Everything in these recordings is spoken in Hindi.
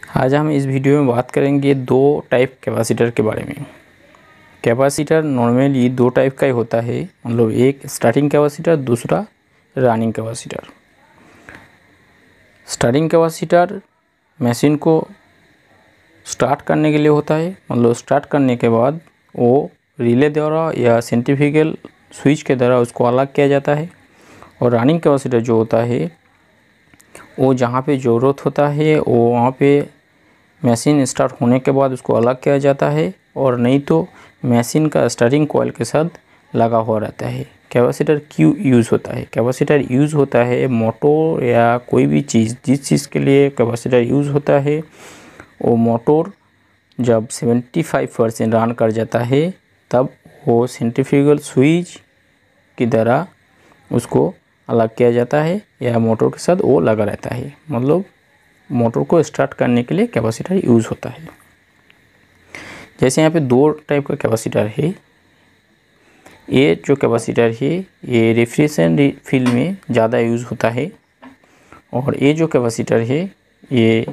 आज हम इस वीडियो में बात करेंगे दो टाइप कैपेसिटर के बारे में। कैपेसिटर नॉर्मली दो टाइप का ही होता है, मतलब एक स्टार्टिंग कैपेसिटर, दूसरा running capacitor. Starting capacitor machine को स्टार्ट करने के लिए होता है, मतलब स्टार्ट करने के बाद वो रिले द्वारा या सेंट्रीफ्यूगल स्विच के द्वारा उसको अलग किया जाता है। और रनिंग कैपेसिटर जो होता है वो जहाँ पे ज़रूरत होता है वो वहाँ पे मशीन स्टार्ट होने के बाद उसको अलग किया जाता है, और नहीं तो मशीन का स्टार्टिंग कॉइल के साथ लगा हुआ रहता है। कैपेसिटर क्यों यूज़ होता है? कैपेसिटर यूज़ होता है मोटर या कोई भी चीज़, जिस चीज़ के लिए कैपेसिटर यूज़ होता है वो मोटर जब 75% रन कर जाता है तब वो सेंट्रीफ्यूगल स्विच की द्वारा उसको अलग किया जाता है या मोटर के साथ वो लगा रहता है। मतलब मोटर को स्टार्ट करने के लिए कैपेसिटर यूज़ होता है। जैसे यहाँ पे दो टाइप का कैपेसिटर है। ये जो कैपेसिटर है ये रेफ्रिजरेशन फील्ड में ज़्यादा यूज़ होता है, और ये जो कैपेसिटर है ये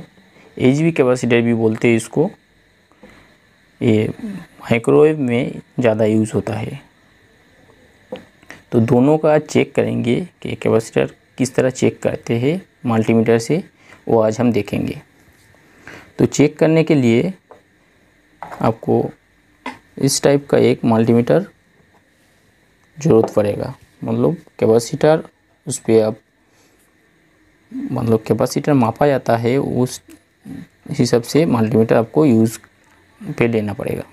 एचवी कैपेसिटर भी बोलते हैं इसको, ये माइक्रोवेव में ज़्यादा यूज़ होता है। तो दोनों का चेक करेंगे कि कैपेसिटर किस तरह चेक करते हैं मल्टीमीटर से, वो आज हम देखेंगे। तो चेक करने के लिए आपको इस टाइप का एक मल्टीमीटर ज़रूरत पड़ेगा। मतलब कैपेसिटर उस पर आप मतलब कैपेसिटर मापा जाता है, उस हिसाब से मल्टीमीटर आपको यूज़ पे लेना पड़ेगा।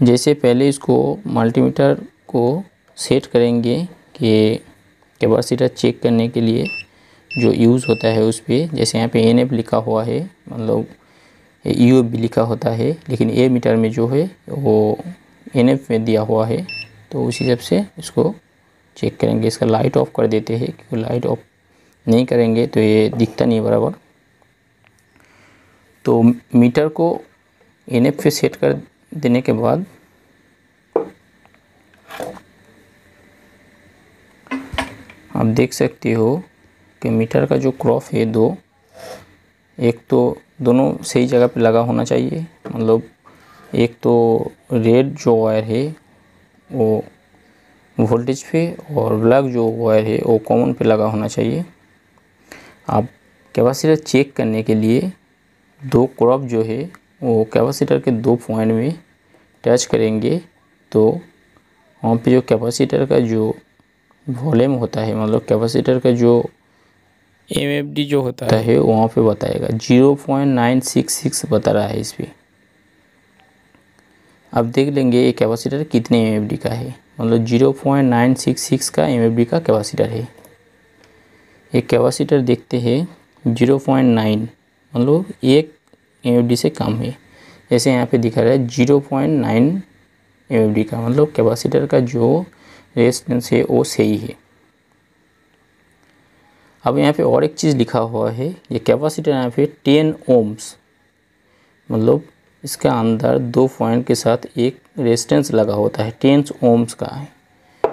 जैसे पहले इसको मल्टीमीटर को सेट करेंगे कि कैपेसिटर चेक करने के लिए जो यूज़ होता है उस पर, जैसे यहाँ पे एनएफ लिखा हुआ है, मतलब यूएफ भी लिखा होता है, लेकिन ए मीटर में जो है वो एनएफ में दिया हुआ है। तो उस हिसाब से इसको चेक करेंगे। इसका लाइट ऑफ कर देते हैं, क्योंकि लाइट ऑफ नहीं करेंगे तो ये दिखता नहीं बराबर। तो मीटर को एनएफ पे सेट कर देने के बाद आप देख सकते हो कि मीटर का जो क्रॉप है दो, एक तो दोनों सही जगह पे लगा होना चाहिए। मतलब एक तो रेड जो वायर है वो वोल्टेज पे, और ब्लैक जो वायर है वो कॉमन पे लगा होना चाहिए। आप कैपेसिटर चेक करने के लिए दो क्रॉप जो है वो कैपेसिटर के दो पॉइंट में टच करेंगे, तो वहाँ पे जो कैपेसिटर का जो वॉल्यूम होता है, मतलब कैपेसिटर का जो एमएफडी जो होता है वहाँ पे बताएगा 0.966 बता रहा है इस पर। अब देख लेंगे ये कैपेसिटर कितने एमएफडी का है। मतलब 0.966 का एमएफडी का कैपेसिटर है। एक कैपेसिटर देखते हैं 0.9, मतलब एक एमएफडी से कम है। जैसे यहाँ पे दिखा रहा है 0.9 एमएफडी का, मतलब कैपेसिटर का जो रेजिस्टेंस है वो सही है। अब यहाँ पे और एक चीज़ लिखा हुआ है, ये कैपेसिटर यहाँ पे 10 ओम्स, मतलब इसका अंदर दो पॉइंट के साथ एक रेजिस्टेंस लगा होता है, 10 ओम्स का है।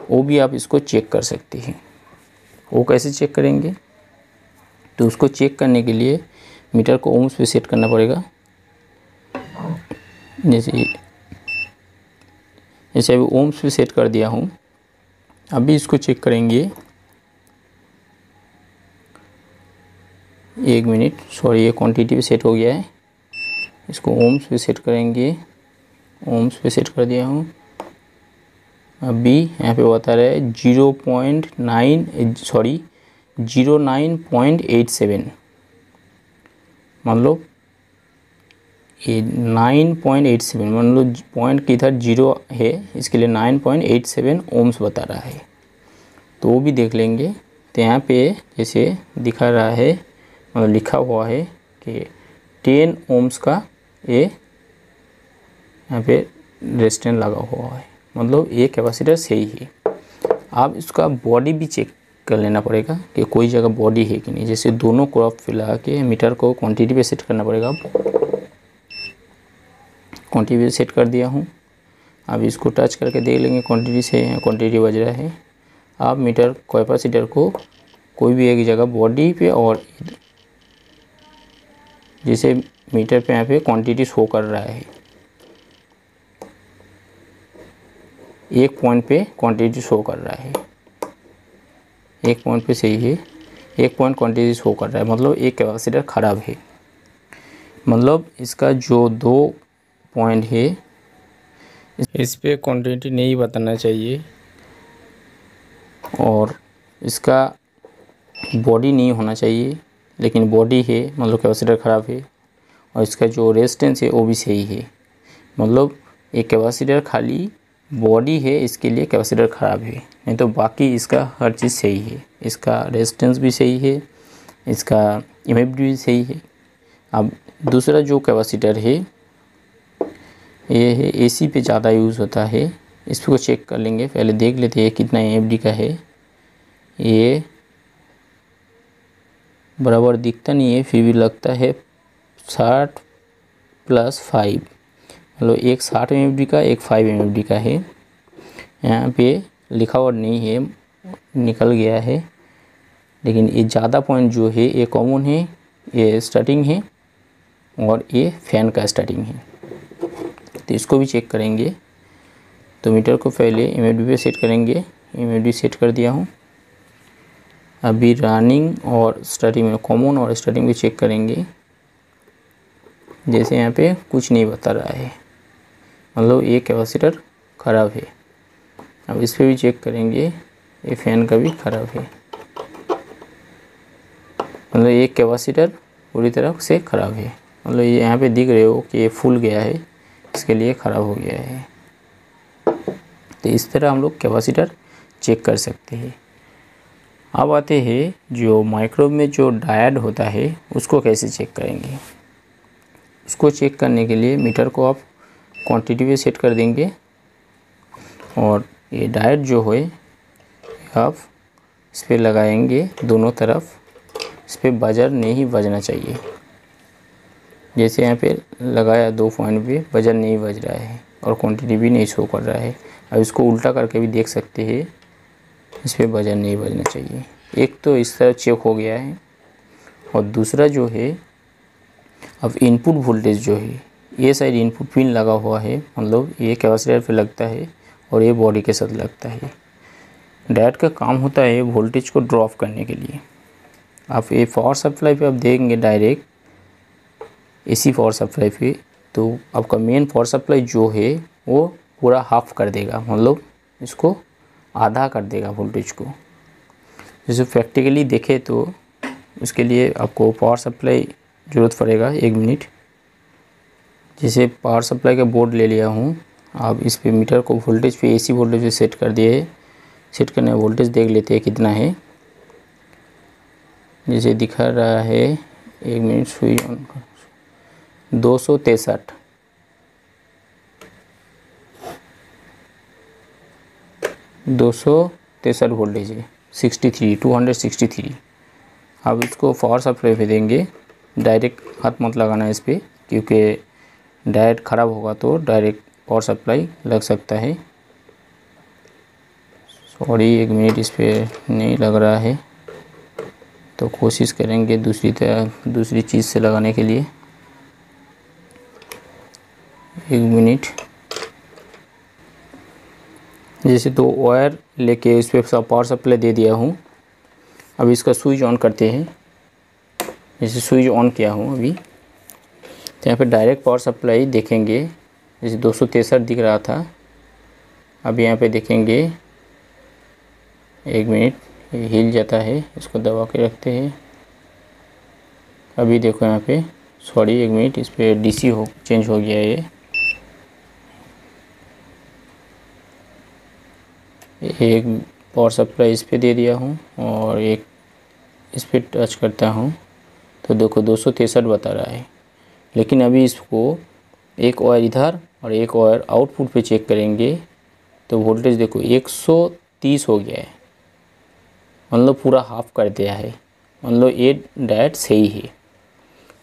वो भी आप इसको चेक कर सकते हैं। वो कैसे चेक करेंगे? तो उसको चेक करने के लिए मीटर को ओम्स पे सेट करना पड़ेगा। जैसे अभी ओम्स पे सेट कर दिया हूँ। अभी इसको चेक करेंगे। एक मिनट, सॉरी, ये क्वांटिटी पे सेट हो गया है। इसको ओम्स पे सेट करेंगे। ओम्स पे सेट कर दिया हूँ। अभी यहाँ पे बता रहा है 09.87, मतलब ये 9.87, मतलब पॉइंट की इधर जीरो है, इसके लिए 9.87 ओम्स बता रहा है। तो वो भी देख लेंगे। तो यहाँ पे जैसे दिखा रहा है, मतलब लिखा हुआ है कि 10 ओम्स का ये यहाँ पे रेजिस्टेंस लगा हुआ है, मतलब ये कैपेसिटर सही है। आप इसका बॉडी भी चेक कर लेना पड़ेगा कि कोई जगह बॉडी है कि नहीं। जैसे दोनों क्रॉप फिला के मीटर को क्वांटिटी पे सेट करना पड़ेगा। अब क्वांटिटी पे सेट कर दिया हूँ। अब इसको टच करके देख लेंगे क्वांटिटी से क्वांटिटी बज रहा है। आप मीटर कैपेसिटर को कोई भी एक जगह बॉडी पे और जैसे मीटर पे यहाँ पे क्वांटिटी शो कर रहा है, एक पॉइंट पे क्वांटिटी शो कर रहा है, एक पॉइंट पे सही है, एक पॉइंट क्वांटिटी शो कर रहा है, मतलब एक कैपेसिटर ख़राब है। मतलब इसका जो 2 पॉइंट है इस पे क्वांटिटी नहीं बताना चाहिए और इसका बॉडी नहीं होना चाहिए, लेकिन बॉडी है मतलब कैपेसिटर ख़राब है। और इसका जो रेजिस्टेंस है वो भी सही है, मतलब एक कैपेसिटर खाली बॉडी है इसके लिए कैपेसिटर ख़राब है, नहीं तो बाकी इसका हर चीज़ सही है। इसका रेजिस्टेंस भी सही है, इसका एमएफडी भी सही है। अब दूसरा जो कैपेसिटर है ये है एसी पे ज़्यादा यूज़ होता है, इसको चेक कर लेंगे। पहले देख लेते हैं कितना एमएफडी का है। ये बराबर दिखता नहीं है, फिर भी लगता है 60 + 5, मतलब एक 60 एमएफडी का, एक 5 एमएफडी का है। यहाँ पे लिखा हुआ नहीं है, निकल गया है, लेकिन ये ज़्यादा पॉइंट जो है ये कॉमन है, ये स्टार्टिंग है और ये फैन का स्टार्टिंग है। तो इसको भी चेक करेंगे। तो मीटर को पहले एमएफडी पे सेट करेंगे, एमएफडी सेट कर दिया हूँ। अभी रनिंग और स्टार्टिंग में कॉमन और स्टार्टिंग भी चेक करेंगे। जैसे यहाँ पे कुछ नहीं बता रहा है, मतलब ये कैपेसिटर ख़राब है। अब इस पे भी चेक करेंगे, ये फैन का भी ख़राब है, मतलब ये कैपेसिटर पूरी तरह से ख़राब है। मतलब ये यहाँ पे दिख रहे हो कि ये फूल गया है, इसके लिए ख़राब हो गया है। तो इस तरह हम लोग कैपेसिटर चेक कर सकते हैं। अब आते हैं जो माइक्रोवेव में जो डायोड होता है उसको कैसे चेक करेंगे। उसको चेक करने के लिए मीटर को आप क्वांटिटी पे सेट कर देंगे और ये डायोड जो है आप इस पर लगाएंगे दोनों तरफ। इस पर बजर नहीं बजना चाहिए। जैसे यहाँ पे लगाया 2 पॉइंट पे, बजर नहीं बज रहा है और क्वांटिटी भी नहीं शो कर रहा है। अब इसको उल्टा करके भी देख सकते हैं, इस पर बजर नहीं बजना चाहिए। एक तो इस तरह चेक हो गया है और दूसरा जो है, अब इनपुट वोल्टेज जो है ये साइड इनपुट पिन लगा हुआ है, मतलब ये कैपेसिटर पे लगता है और ये बॉडी के साथ लगता है। डायोड का काम होता है वोल्टेज को ड्रॉप करने के लिए। आप ये पावर सप्लाई पे आप देखेंगे डायरेक्ट एसी पावर सप्लाई पे, तो आपका मेन पावर सप्लाई जो है वो पूरा हाफ कर देगा, मतलब इसको आधा कर देगा वोल्टेज को। जैसे प्रैक्टिकली देखें तो उसके लिए आपको पावर सप्लाई ज़रूरत पड़ेगा। 1 मिनट। जैसे पावर सप्लाई का बोर्ड ले लिया हूँ, आप इस पे मीटर को वोल्टेज पे एसी वोल्टेज पे सेट कर दिए। सेट करने वोल्टेज देख लेते हैं कितना है। जैसे दिखा रहा है, 1 मिनट, सुई ऑन कर, 263 वोल्टेज है, 263। अब इसको पावर सप्लाई पे देंगे। डायरेक्ट हाथ मत लगाना इस पर, क्योंकि डायोड ख़राब होगा तो डायरेक्ट पावर सप्लाई लग सकता है। सॉरी, 1 मिनट, इस पर नहीं लग रहा है, तो कोशिश करेंगे दूसरी चीज़ से लगाने के लिए। 1 मिनट। जैसे 2 वायर लेके इस पर पावर सप्लाई दे दिया हूँ। अब इसका स्विच ऑन करते हैं। जैसे स्विच ऑन किया हूँ अभी, तो यहाँ पे डायरेक्ट पावर सप्लाई देखेंगे। जैसे 263 दिख रहा था, अब यहाँ पे देखेंगे 1 मिनट, ये हिल जाता है, इसको दबा के रखते हैं। अभी देखो यहाँ पे, सॉरी 1 मिनट, इस पर डीसी चेंज हो गया है। एक पावर सप्लाई इस पे दे दिया हूँ और एक इस पे टच करता हूँ, तो देखो 263 बता रहा है। लेकिन अभी इसको एक वायर इधर और एक वायर आउटपुट पे चेक करेंगे, तो वोल्टेज देखो 130 हो गया है, मतलब पूरा हाफ कर दिया है। मतलब ये डायोड सही है।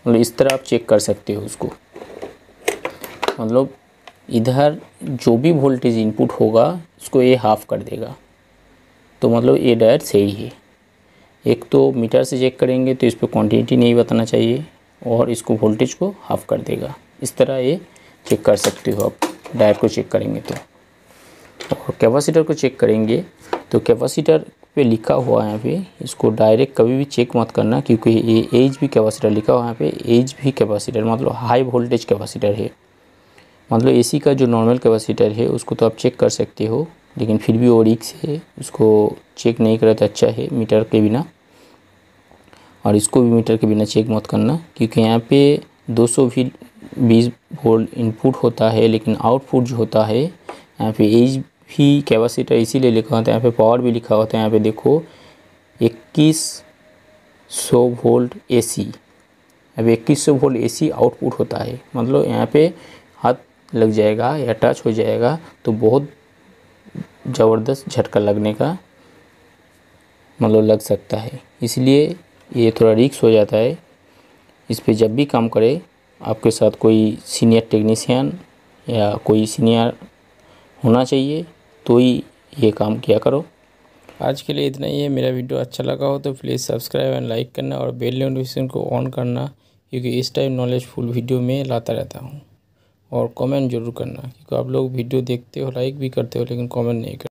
मतलब इस तरह आप चेक कर सकते हो उसको। मतलब इधर जो भी वोल्टेज इनपुट होगा उसको ये हाफ कर देगा, तो मतलब ये डायोड सही है। एक तो मीटर से चेक करेंगे तो इस पर क्वांटिटी नहीं बताना चाहिए, और इसको वोल्टेज को हाफ कर देगा। इस तरह ये चेक कर सकते हो आप, डायोड को चेक करेंगे तो। और कैपेसिटर को चेक करेंगे तो कैपेसिटर पे लिखा हुआ है यहाँ पे, इसको डायरेक्ट कभी भी चेक मत करना, क्योंकि ये एच भी कैपेसिटर लिखा हुआ है यहाँ पे। एच भी कैपेसिटर मतलब हाई वोल्टेज कैपेसिटर है। मतलब एसी का जो नॉर्मल कैपेसिटर है उसको तो आप चेक कर सकते हो, लेकिन फिर भी वो रिस्क है, उसको चेक नहीं करे तो अच्छा है मीटर के बिना। और इसको भी मीटर के बिना चेक मत करना, क्योंकि यहाँ पे 220 वोल्ट इनपुट होता है, लेकिन आउटपुट जो होता है यहाँ पे एच भी कैपेसिटर इसीलिए लिखा होता है। यहाँ पे पावर भी लिखा होता है, यहाँ पे देखो 2100 वोल्ट एसी। अब 2100 वोल्ट एसी आउटपुट होता है, मतलब यहाँ पे हाथ लग जाएगा या टच हो जाएगा तो बहुत ज़बरदस्त झटका लगने का मतलब लग सकता है। इसलिए ये थोड़ा रिस्क हो जाता है। इस पे जब भी काम करे आपके साथ कोई सीनियर टेक्नीशियन या कोई सीनियर होना चाहिए, तो ही ये काम किया करो। आज के लिए इतना ही है। मेरा वीडियो अच्छा लगा हो तो प्लीज़ सब्सक्राइब एंड लाइक करना और बेल नोटिफिकेशन को ऑन करना, क्योंकि इस टाइम नॉलेजफुल वीडियो में लाता रहता हूँ। और कमेंट जरूर करना, क्योंकि आप लोग वीडियो देखते हो, लाइक भी करते हो, लेकिन कमेंट नहीं करते।